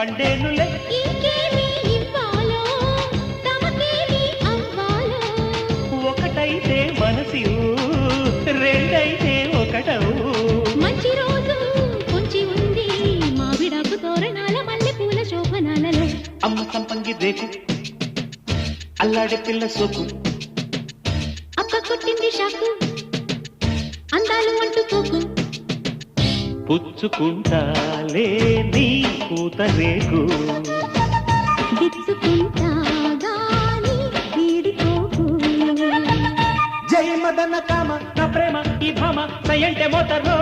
కండేనులే. ఇంకేమి ఇవ్వాలో తమకేమి అవ్వాలో ఒకటైతే మనసు రెండైతే ఒకటవు. మంచి రోజు కొంచి ఉంది మావిడాకు తోరణాల మల్లె పూల శోభనాలలో. అమ్మ సంపంగి రేకు అల్లాడే పిల్ల సోకు అక్క కొట్టింది షాకు అందాలు అంటుకోకు. పుచ్చుకుంటాలే నీ పూత రేకు గిచ్చుకుంటా గాని వీడిపోకు. జయ మదన కామ నా ప్రేమ ఈ భామ సయంటే మోతరో